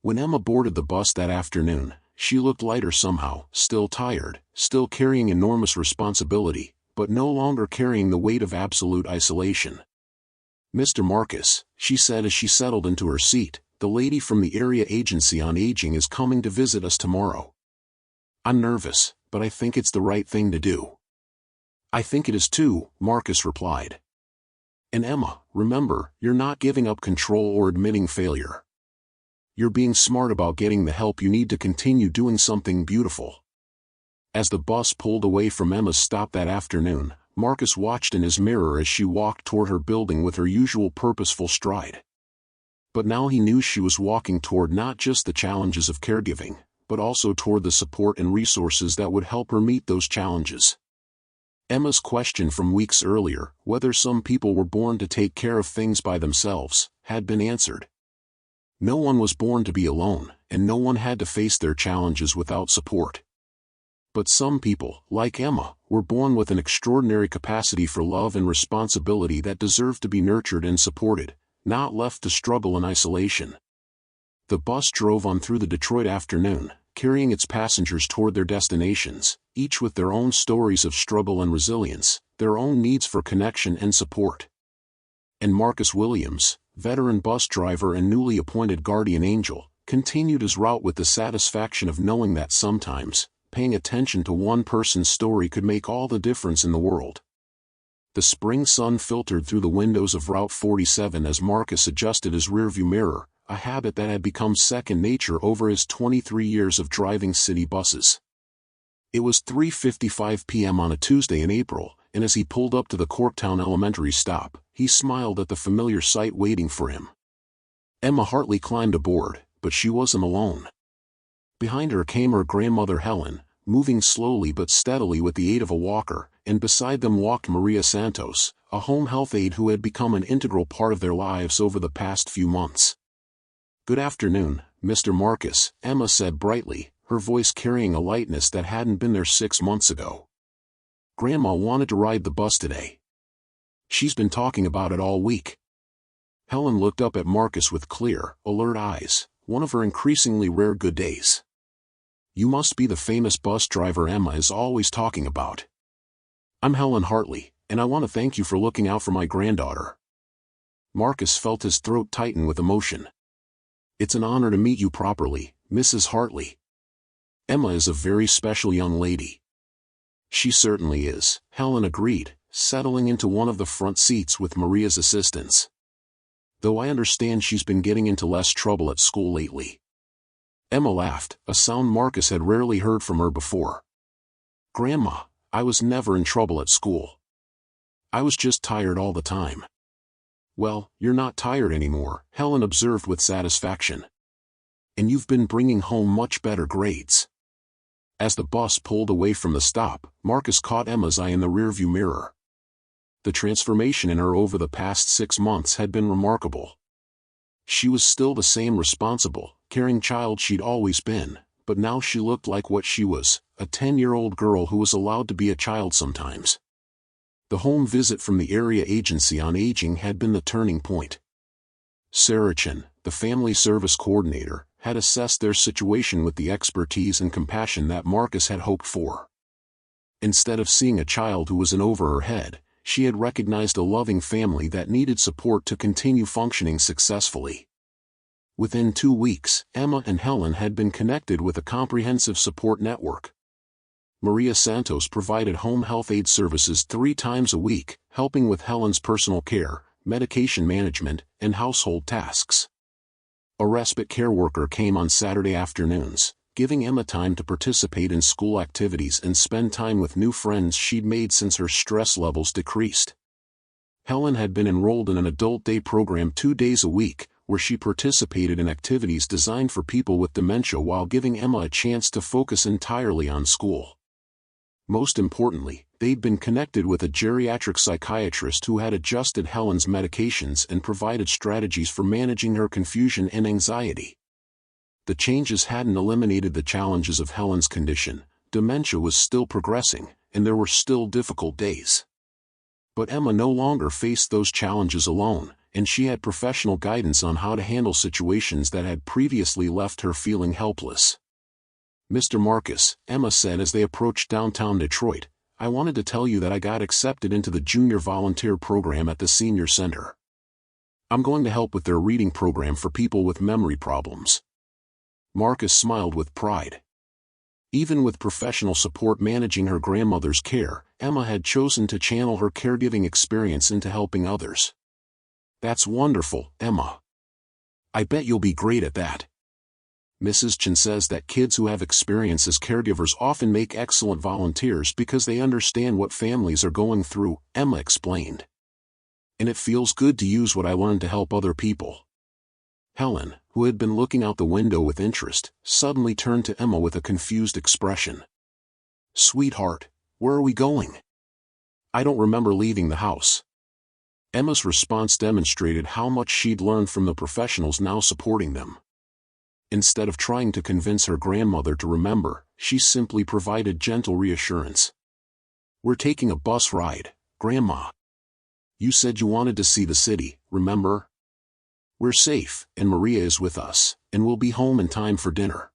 When Emma boarded the bus that afternoon, she looked lighter somehow, still tired, still carrying enormous responsibility, but no longer carrying the weight of absolute isolation. Mr. Marcus, she said as she settled into her seat, the lady from the area agency on aging is coming to visit us tomorrow. I'm nervous, but I think it's the right thing to do. I think it is too, Marcus replied. And Emma, remember, you're not giving up control or admitting failure. You're being smart about getting the help you need to continue doing something beautiful. As the bus pulled away from Emma's stop that afternoon, Marcus watched in his mirror as she walked toward her building with her usual purposeful stride. But now he knew she was walking toward not just the challenges of caregiving, but also toward the support and resources that would help her meet those challenges. Emma's question from weeks earlier, whether some people were born to take care of things by themselves, had been answered. No one was born to be alone, and no one had to face their challenges without support. But some people, like Emma, were born with an extraordinary capacity for love and responsibility that deserved to be nurtured and supported, not left to struggle in isolation. The bus drove on through the Detroit afternoon, carrying its passengers toward their destinations, each with their own stories of struggle and resilience, their own needs for connection and support. And Marcus Williams, veteran bus driver and newly appointed guardian angel, continued his route with the satisfaction of knowing that sometimes, paying attention to one person's story could make all the difference in the world. The spring sun filtered through the windows of Route 47 as Marcus adjusted his rearview mirror, a habit that had become second nature over his 23 years of driving city buses. It was 3:55 p.m. on a Tuesday in April, and as he pulled up to the Corktown Elementary stop, he smiled at the familiar sight waiting for him. Emma Hartley climbed aboard, but she wasn't alone. Behind her came her grandmother Helen, moving slowly but steadily with the aid of a walker, and beside them walked Maria Santos, a home health aide who had become an integral part of their lives over the past few months. "Good afternoon, Mr. Marcus," Emma said brightly, her voice carrying a lightness that hadn't been there 6 months ago. "Grandma wanted to ride the bus today. She's been talking about it all week." Helen looked up at Marcus with clear, alert eyes, one of her increasingly rare good days. "You must be the famous bus driver Emma is always talking about." "I'm Helen Hartley, and I want to thank you for looking out for my granddaughter." Marcus felt his throat tighten with emotion. "It's an honor to meet you properly, Mrs. Hartley. Emma is a very special young lady." "She certainly is," Helen agreed, settling into one of the front seats with Maria's assistance. "Though I understand she's been getting into less trouble at school lately." Emma laughed, a sound Marcus had rarely heard from her before. "Grandma, I was never in trouble at school. I was just tired all the time." "Well, you're not tired anymore," Helen observed with satisfaction. "And you've been bringing home much better grades." As the bus pulled away from the stop, Marcus caught Emma's eye in the rearview mirror. The transformation in her over the past 6 months had been remarkable. She was still the same responsible, caring child she'd always been, but now she looked like what she was, a 10-year-old girl who was allowed to be a child sometimes. The home visit from the Area Agency on Aging had been the turning point. Sarachan, the family service coordinator, had assessed their situation with the expertise and compassion that Marcus had hoped for. Instead of seeing a child who was in over her head, she had recognized a loving family that needed support to continue functioning successfully. Within 2 weeks, Emma and Helen had been connected with a comprehensive support network. Maria Santos provided home health aid services 3 times a week, helping with Helen's personal care, medication management, and household tasks. A respite care worker came on Saturday afternoons, giving Emma time to participate in school activities and spend time with new friends she'd made since her stress levels decreased. Helen had been enrolled in an adult day program 2 days a week, where she participated in activities designed for people with dementia while giving Emma a chance to focus entirely on school. Most importantly, they'd been connected with a geriatric psychiatrist who had adjusted Helen's medications and provided strategies for managing her confusion and anxiety. The changes hadn't eliminated the challenges of Helen's condition. Dementia was still progressing, and there were still difficult days. But Emma no longer faced those challenges alone, and she had professional guidance on how to handle situations that had previously left her feeling helpless. "Mr. Marcus," Emma said as they approached downtown Detroit, "I wanted to tell you that I got accepted into the junior volunteer program at the senior center. I'm going to help with their reading program for people with memory problems." Marcus smiled with pride. Even with professional support managing her grandmother's care, Emma had chosen to channel her caregiving experience into helping others. "That's wonderful, Emma. I bet you'll be great at that. Mrs. Chen says that kids who have experience as caregivers often make excellent volunteers because they understand what families are going through," Emma explained. "And it feels good to use what I learned to help other people." Helen, who had been looking out the window with interest, suddenly turned to Emma with a confused expression. "Sweetheart, where are we going? I don't remember leaving the house." Emma's response demonstrated how much she'd learned from the professionals now supporting them. Instead of trying to convince her grandmother to remember, she simply provided gentle reassurance. "We're taking a bus ride, Grandma. You said you wanted to see the city, remember?" We're safe, and Maria is with us, and we'll be home in time for dinner.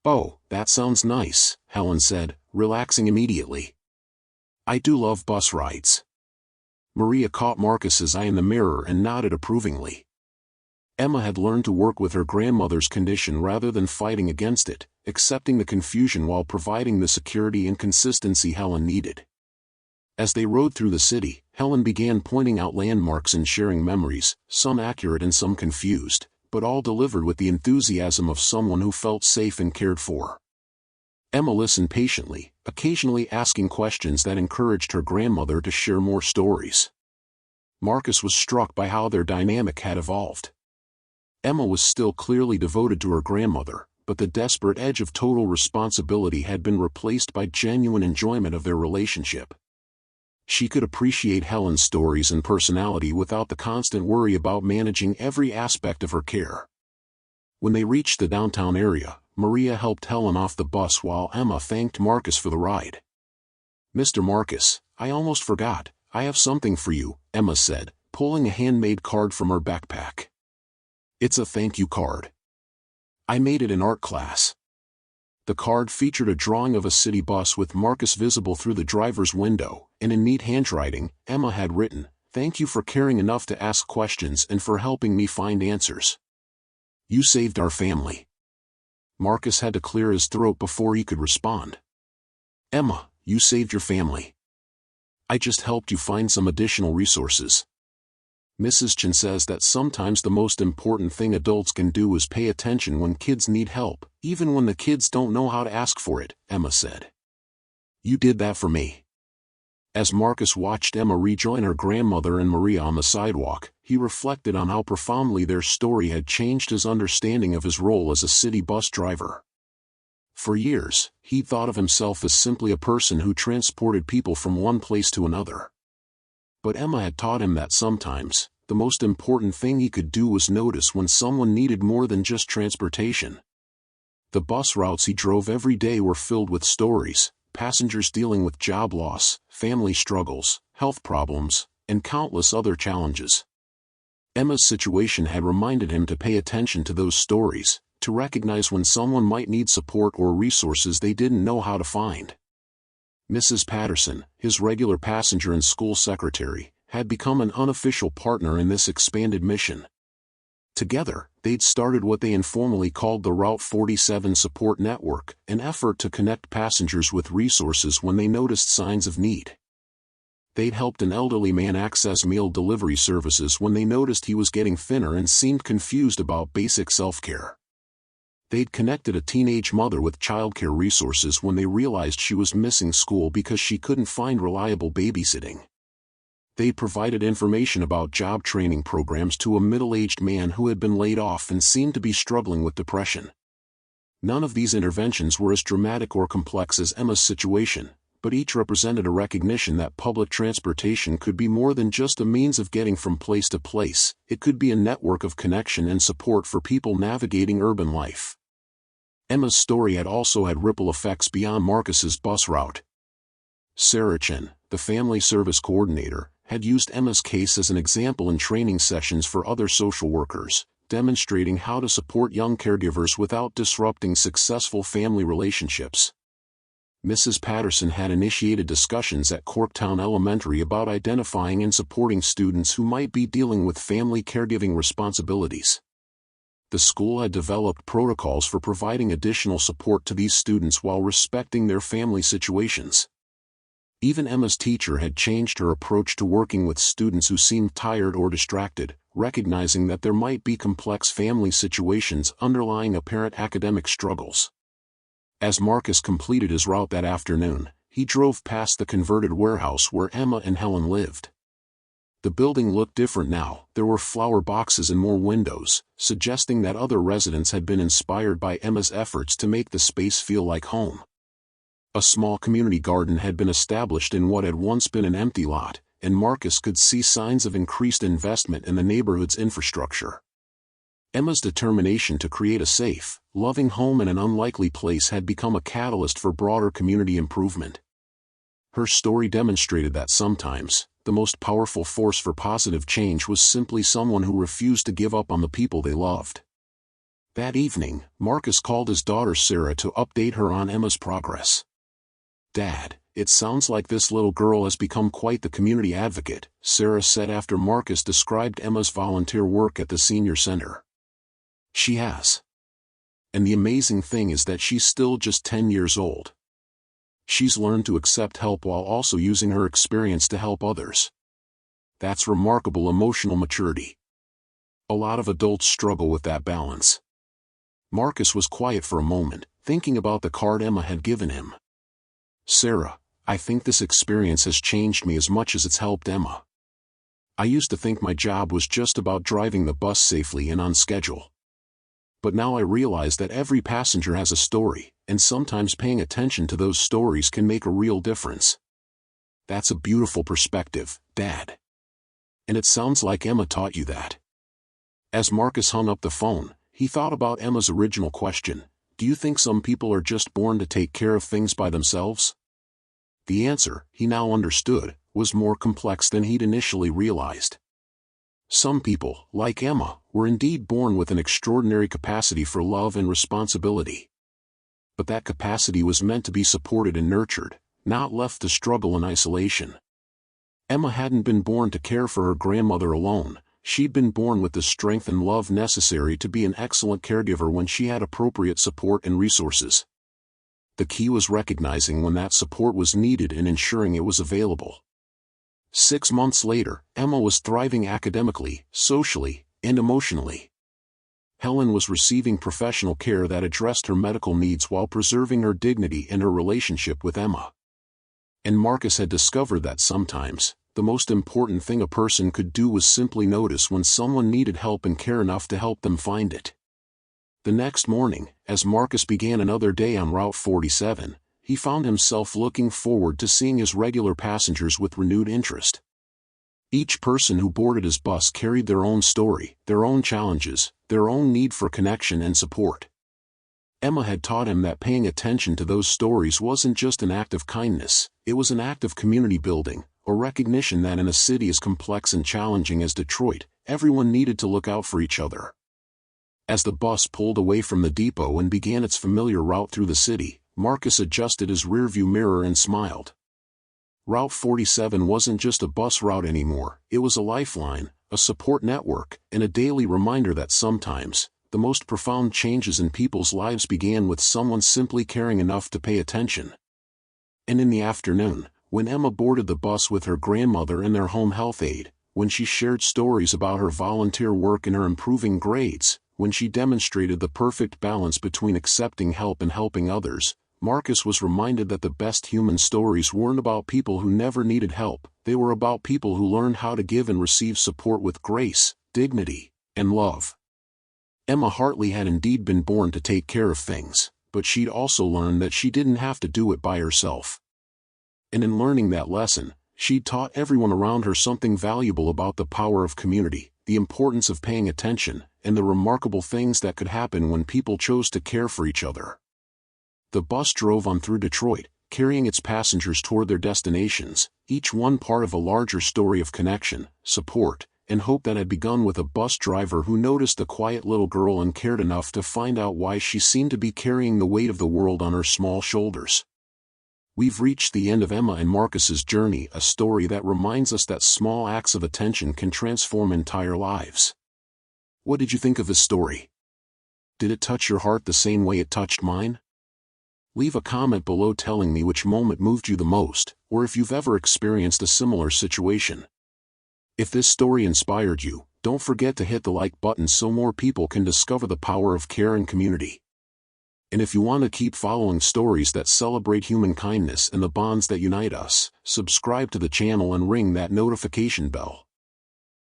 Oh, that sounds nice, Helen said, relaxing immediately. I do love bus rides. Maria caught Marcus's eye in the mirror and nodded approvingly. Emma had learned to work with her grandmother's condition rather than fighting against it, accepting the confusion while providing the security and consistency Helen needed. As they rode through the city, Helen began pointing out landmarks and sharing memories, some accurate and some confused, but all delivered with the enthusiasm of someone who felt safe and cared for. Emma listened patiently, occasionally asking questions that encouraged her grandmother to share more stories. Marcus was struck by how their dynamic had evolved. Emma was still clearly devoted to her grandmother, but the desperate edge of total responsibility had been replaced by genuine enjoyment of their relationship. She could appreciate Helen's stories and personality without the constant worry about managing every aspect of her care. When they reached the downtown area, Maria helped Helen off the bus while Emma thanked Marcus for the ride. Mr. Marcus, I almost forgot, I have something for you, Emma said, pulling a handmade card from her backpack. It's a thank you card. I made it in art class. The card featured a drawing of a city bus with Marcus visible through the driver's window, and in neat handwriting, Emma had written, "Thank you for caring enough to ask questions and for helping me find answers. You saved our family." Marcus had to clear his throat before he could respond. "Emma, you saved your family. I just helped you find some additional resources. Mrs. Chen says that sometimes the most important thing adults can do is pay attention when kids need help, even when the kids don't know how to ask for it," Emma said. "You did that for me." As Marcus watched Emma rejoin her grandmother and Maria on the sidewalk, he reflected on how profoundly their story had changed his understanding of his role as a city bus driver. For years, he'd thought of himself as simply a person who transported people from one place to another. But Emma had taught him that sometimes, the most important thing he could do was notice when someone needed more than just transportation. The bus routes he drove every day were filled with stories, passengers dealing with job loss, family struggles, health problems, and countless other challenges. Emma's situation had reminded him to pay attention to those stories, to recognize when someone might need support or resources they didn't know how to find. Mrs. Patterson, his regular passenger and school secretary, had become an unofficial partner in this expanded mission. Together, they'd started what they informally called the Route 47 Support Network, an effort to connect passengers with resources when they noticed signs of need. They'd helped an elderly man access meal delivery services when they noticed he was getting thinner and seemed confused about basic self-care. They'd connected a teenage mother with childcare resources when they realized she was missing school because she couldn't find reliable babysitting. They'd provided information about job training programs to a middle-aged man who had been laid off and seemed to be struggling with depression. None of these interventions were as dramatic or complex as Emma's situation, but each represented a recognition that public transportation could be more than just a means of getting from place to place. It could be a network of connection and support for people navigating urban life. Emma's story had also had ripple effects beyond Marcus's bus route. Sarah Chen, the family service coordinator, had used Emma's case as an example in training sessions for other social workers, demonstrating how to support young caregivers without disrupting successful family relationships. Mrs. Patterson had initiated discussions at Corktown Elementary about identifying and supporting students who might be dealing with family caregiving responsibilities. The school had developed protocols for providing additional support to these students while respecting their family situations. Even Emma's teacher had changed her approach to working with students who seemed tired or distracted, recognizing that there might be complex family situations underlying apparent academic struggles. As Marcus completed his route that afternoon, he drove past the converted warehouse where Emma and Helen lived. The building looked different now. There were flower boxes and more windows, suggesting that other residents had been inspired by Emma's efforts to make the space feel like home. A small community garden had been established in what had once been an empty lot, and Marcus could see signs of increased investment in the neighborhood's infrastructure. Emma's determination to create a safe, loving home in an unlikely place had become a catalyst for broader community improvement. Her story demonstrated that sometimes, the most powerful force for positive change was simply someone who refused to give up on the people they loved. That evening, Marcus called his daughter Sarah to update her on Emma's progress. "Dad, it sounds like this little girl has become quite the community advocate," Sarah said after Marcus described Emma's volunteer work at the senior center. "She has. And the amazing thing is that she's still just 10 years old. She's learned to accept help while also using her experience to help others. That's remarkable emotional maturity. A lot of adults struggle with that balance." Marcus was quiet for a moment, thinking about the card Emma had given him. "Sarah, I think this experience has changed me as much as it's helped Emma. I used to think my job was just about driving the bus safely and on schedule. But now I realize that every passenger has a story, and sometimes paying attention to those stories can make a real difference." "That's a beautiful perspective, Dad. And it sounds like Emma taught you that." As Marcus hung up the phone, he thought about Emma's original question: do you think some people are just born to take care of things by themselves? The answer, he now understood, was more complex than he'd initially realized. Some people, like Emma, were indeed born with an extraordinary capacity for love and responsibility. But that capacity was meant to be supported and nurtured, not left to struggle in isolation. Emma hadn't been born to care for her grandmother alone. She'd been born with the strength and love necessary to be an excellent caregiver when she had appropriate support and resources. The key was recognizing when that support was needed and ensuring it was available. 6 months later, Emma was thriving academically, socially, and emotionally. Helen was receiving professional care that addressed her medical needs while preserving her dignity and her relationship with Emma. And Marcus had discovered that sometimes, the most important thing a person could do was simply notice when someone needed help and care enough to help them find it. The next morning, as Marcus began another day on Route 47, he found himself looking forward to seeing his regular passengers with renewed interest. Each person who boarded his bus carried their own story, their own challenges, their own need for connection and support. Emma had taught him that paying attention to those stories wasn't just an act of kindness, it was an act of community building, a recognition that in a city as complex and challenging as Detroit, everyone needed to look out for each other. As the bus pulled away from the depot and began its familiar route through the city, Marcus adjusted his rearview mirror and smiled. Route 47 wasn't just a bus route anymore, it was a lifeline, a support network, and a daily reminder that sometimes, the most profound changes in people's lives began with someone simply caring enough to pay attention. And in the afternoon, when Emma boarded the bus with her grandmother and their home health aide, when she shared stories about her volunteer work and her improving grades, when she demonstrated the perfect balance between accepting help and helping others, Marcus was reminded that the best human stories weren't about people who never needed help, they were about people who learned how to give and receive support with grace, dignity, and love. Emma Hartley had indeed been born to take care of things, but she'd also learned that she didn't have to do it by herself. And in learning that lesson, she'd taught everyone around her something valuable about the power of community, the importance of paying attention, and the remarkable things that could happen when people chose to care for each other. The bus drove on through Detroit, carrying its passengers toward their destinations, each one part of a larger story of connection, support, and hope that had begun with a bus driver who noticed the quiet little girl and cared enough to find out why she seemed to be carrying the weight of the world on her small shoulders. We've reached the end of Emma and Marcus's journey, a story that reminds us that small acts of attention can transform entire lives. What did you think of this story? Did it touch your heart the same way it touched mine? Leave a comment below telling me which moment moved you the most, or if you've ever experienced a similar situation. If this story inspired you, don't forget to hit the like button so more people can discover the power of care and community. And if you want to keep following stories that celebrate human kindness and the bonds that unite us, subscribe to the channel and ring that notification bell.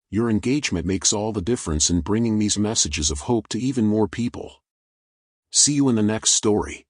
Your engagement makes all the difference in bringing these messages of hope to even more people. See you in the next story.